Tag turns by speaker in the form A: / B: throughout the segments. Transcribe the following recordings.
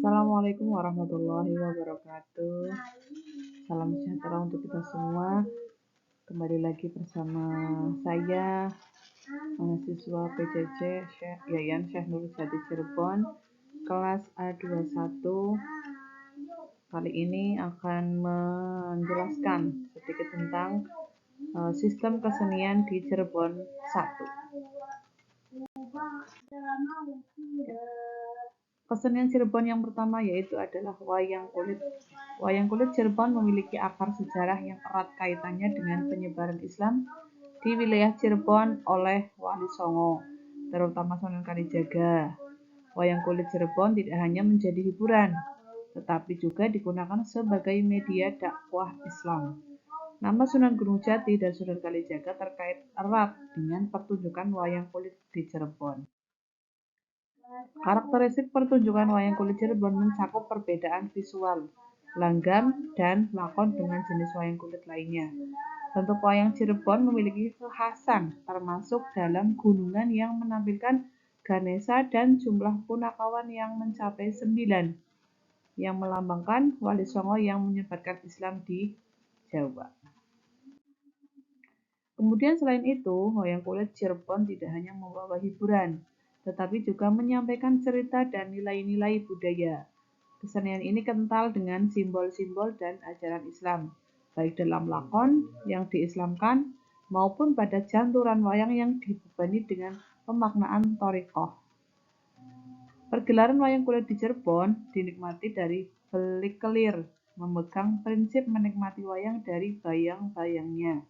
A: Assalamualaikum warahmatullahi wabarakatuh. Salam sejahtera untuk kita semua. Kembali lagi bersama saya, mahasiswa PJJ Yayan Syekh Nur Jati Cirebon, kelas A21. Kali ini akan menjelaskan sedikit tentang sistem kesenian di Cirebon 1. Kesenian Cirebon yang pertama yaitu adalah wayang kulit. Wayang kulit Cirebon memiliki akar sejarah yang erat kaitannya dengan penyebaran Islam di wilayah Cirebon oleh Wali Songo, terutama Sunan Kalijaga. Wayang kulit Cirebon tidak hanya menjadi hiburan, tetapi juga digunakan sebagai media dakwah Islam. Nama Sunan Gunung Jati dan Sunan Kalijaga terkait erat dengan pertunjukan wayang kulit di Cirebon. Karakteristik pertunjukan wayang kulit Cirebon mencakup perbedaan visual, langgam, dan lakon dengan jenis wayang kulit lainnya. Bentuk wayang Cirebon memiliki kekhasan, termasuk dalam gunungan yang menampilkan Ganesha dan jumlah punakawan yang mencapai 9, yang melambangkan Wali Songo yang menyebarkan Islam di Jawa. Kemudian selain itu, wayang kulit Cirebon tidak hanya membawa hiburan, tetapi juga menyampaikan cerita dan nilai-nilai budaya. Kesenian ini kental dengan simbol-simbol dan ajaran Islam, baik dalam lakon yang diislamkan maupun pada janturan wayang yang dibebani dengan pemaknaan thorikoh. Pergelaran wayang kulit di Cirebon dinikmati dari belik kelir, memegang prinsip menikmati wayang dari bayang-bayangnya.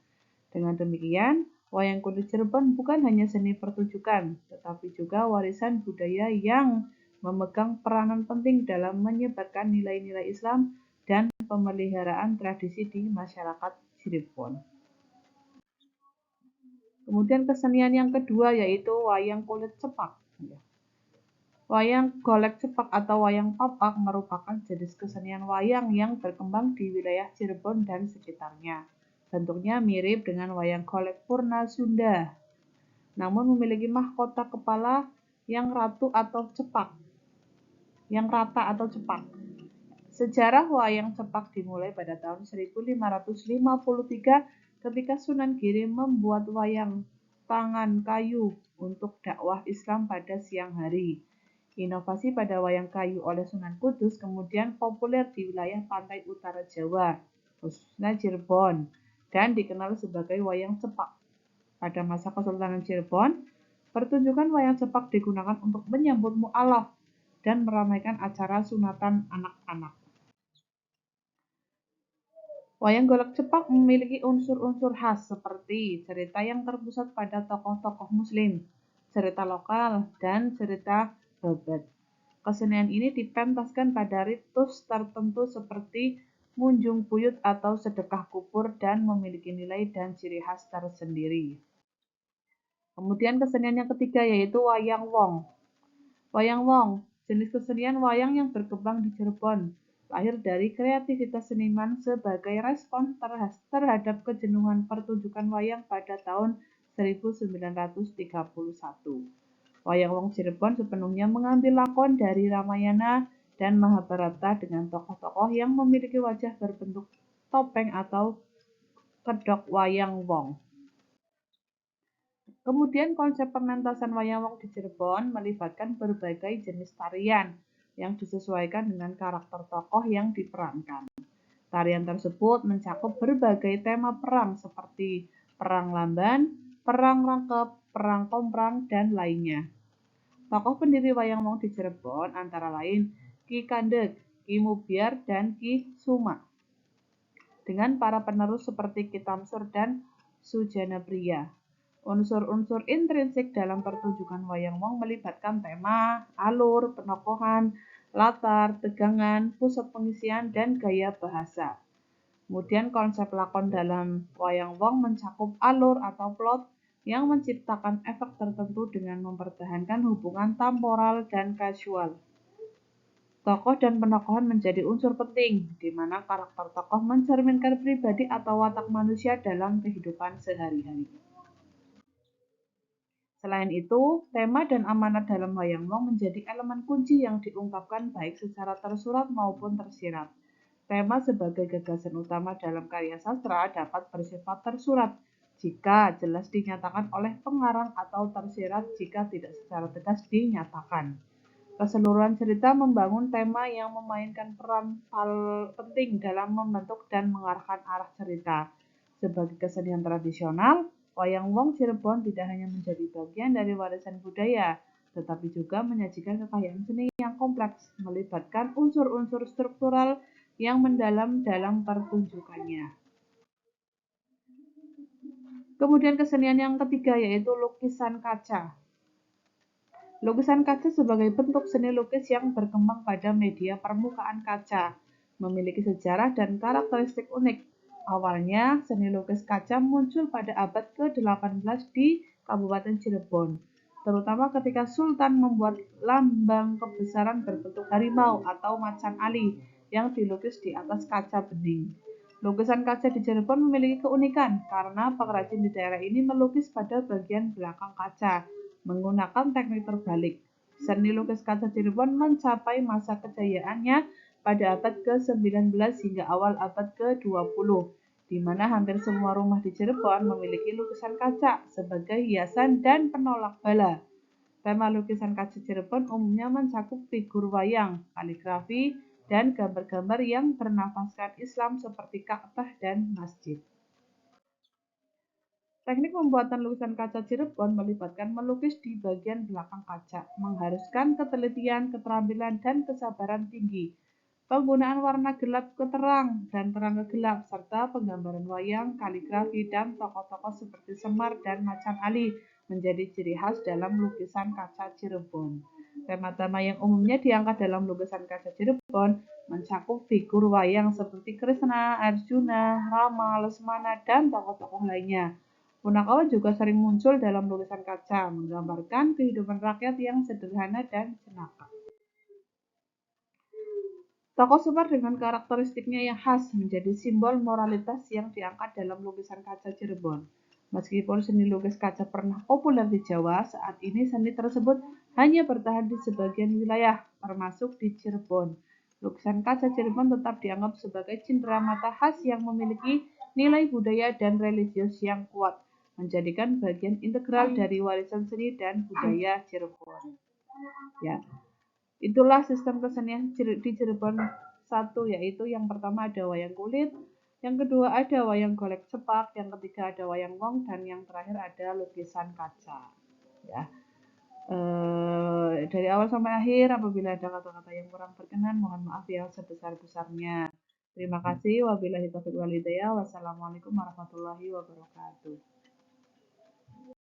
A: Dengan demikian, wayang kulit Cirebon bukan hanya seni pertunjukan, tetapi juga warisan budaya yang memegang peranan penting dalam menyebarkan nilai-nilai Islam dan pemeliharaan tradisi di masyarakat Cirebon. Kemudian kesenian yang kedua yaitu wayang kulit cepak. Wayang golek cepak atau wayang papak merupakan jenis kesenian wayang yang berkembang di wilayah Cirebon dan sekitarnya. Bentuknya mirip dengan wayang golek purna Sunda, namun memiliki mahkota kepala yang rata atau cepak. Sejarah wayang cepak dimulai pada tahun 1553 ketika Sunan Giri membuat wayang tangan kayu untuk dakwah Islam pada siang hari. Inovasi pada wayang kayu oleh Sunan Kudus kemudian populer di wilayah pantai utara Jawa, khususnya Cirebon, dan dikenal sebagai wayang cepak. Pada masa Kesultanan Cirebon, pertunjukan wayang cepak digunakan untuk menyambut mu'alaf dan meramaikan acara sunatan anak-anak. Wayang golek cepak memiliki unsur-unsur khas seperti cerita yang terpusat pada tokoh-tokoh muslim, cerita lokal, dan cerita babat. Kesenian ini dipentaskan pada ritus tertentu seperti munjung buyut atau sedekah kubur dan memiliki nilai dan ciri khas tersendiri. Kemudian kesenian yang ketiga yaitu wayang wong. Wayang wong, jenis kesenian wayang yang berkembang di Cirebon, lahir dari kreativitas seniman sebagai respons terhadap kejenuhan pertunjukan wayang pada tahun 1931. Wayang wong Cirebon sepenuhnya mengambil lakon dari Ramayana dan Mahabharata dengan tokoh-tokoh yang memiliki wajah berbentuk topeng atau kedok wayang wong. Kemudian konsep pementasan wayang wong di Cirebon melibatkan berbagai jenis tarian yang disesuaikan dengan karakter tokoh yang diperankan. Tarian tersebut mencakup berbagai tema perang seperti perang Lamban, perang Rangkep, perang Komprang, dan lainnya. Tokoh pendiri wayang wong di Cirebon antara lain Ki Kandeg, Ki Mubyar, dan Ki Suma. Dengan para penerus seperti Ki Tamsur dan Sujana Pria. Unsur-unsur intrinsik dalam pertunjukan wayang wong melibatkan tema, alur, penokohan, latar, tegangan, pusat pengisian, dan gaya bahasa. Kemudian konsep lakon dalam wayang wong mencakup alur atau plot yang menciptakan efek tertentu dengan mempertahankan hubungan temporal dan kasual. Tokoh dan penokohan menjadi unsur penting, di mana karakter tokoh mencerminkan pribadi atau watak manusia dalam kehidupan sehari-hari. Selain itu, tema dan amanat dalam wayang wong menjadi elemen kunci yang diungkapkan baik secara tersurat maupun tersirat. Tema sebagai gagasan utama dalam karya sastra dapat bersifat tersurat jika jelas dinyatakan oleh pengarang atau tersirat jika tidak secara tegas dinyatakan. Keseluruhan cerita membangun tema yang memainkan peran penting dalam membentuk dan mengarahkan arah cerita. Sebagai kesenian tradisional, wayang wong Cirebon tidak hanya menjadi bagian dari warisan budaya, tetapi juga menyajikan kekayaan seni yang kompleks, melibatkan unsur-unsur struktural yang mendalam dalam pertunjukannya. Kemudian kesenian yang ketiga yaitu lukisan kaca. Lukisan kaca sebagai bentuk seni lukis yang berkembang pada media permukaan kaca, memiliki sejarah dan karakteristik unik. Awalnya, seni lukis kaca muncul pada abad ke-18 di Kabupaten Cirebon, terutama ketika Sultan membuat lambang kebesaran berbentuk harimau atau macan ali yang dilukis di atas kaca bening. Lukisan kaca di Cirebon memiliki keunikan karena pengrajin di daerah ini melukis pada bagian belakang kaca menggunakan teknik terbalik. Seni lukis kaca Cirebon mencapai masa kejayaannya pada abad ke-19 hingga awal abad ke-20, di mana hampir semua rumah di Cirebon memiliki lukisan kaca sebagai hiasan dan penolak bala. Tema lukisan kaca Cirebon umumnya mencakup figur wayang, kaligrafi, dan gambar-gambar yang bernafaskan Islam seperti Ka'bah dan masjid. Teknik pembuatan lukisan kaca Cirebon melibatkan melukis di bagian belakang kaca, mengharuskan ketelitian, keterampilan, dan kesabaran tinggi. Penggunaan warna gelap ke terang dan terang ke gelap, serta penggambaran wayang, kaligrafi, dan tokoh-tokoh seperti Semar dan Macan Ali menjadi ciri khas dalam lukisan kaca Cirebon. Tema-tema yang umumnya diangkat dalam lukisan kaca Cirebon mencakup figur wayang seperti Krishna, Arjuna, Rama, Lesmana, dan tokoh-tokoh lainnya. Punakawan juga sering muncul dalam lukisan kaca, menggambarkan kehidupan rakyat yang sederhana dan jenaka. Tokoh Semar dengan karakteristiknya yang khas menjadi simbol moralitas yang diangkat dalam lukisan kaca Cirebon. Meskipun seni lukis kaca pernah populer di Jawa, saat ini seni tersebut hanya bertahan di sebagian wilayah, termasuk di Cirebon. Lukisan kaca Cirebon tetap dianggap sebagai cindera mata khas yang memiliki nilai budaya dan religius yang kuat, menjadikan bagian integral dari warisan seni dan budaya Cirebon. Ya, itulah sistem kesenian di Cirebon satu, yaitu yang pertama ada wayang kulit, yang kedua ada wayang golek sepak, yang ketiga ada wayang wong, dan yang terakhir ada lukisan kaca. Ya. Dari awal sampai akhir, apabila ada kata-kata yang kurang berkenan, mohon maaf yang sebesar-besarnya. Terima kasih. Wabillahi taufiq wal hidayah. Wassalamualaikum warahmatullahi wabarakatuh.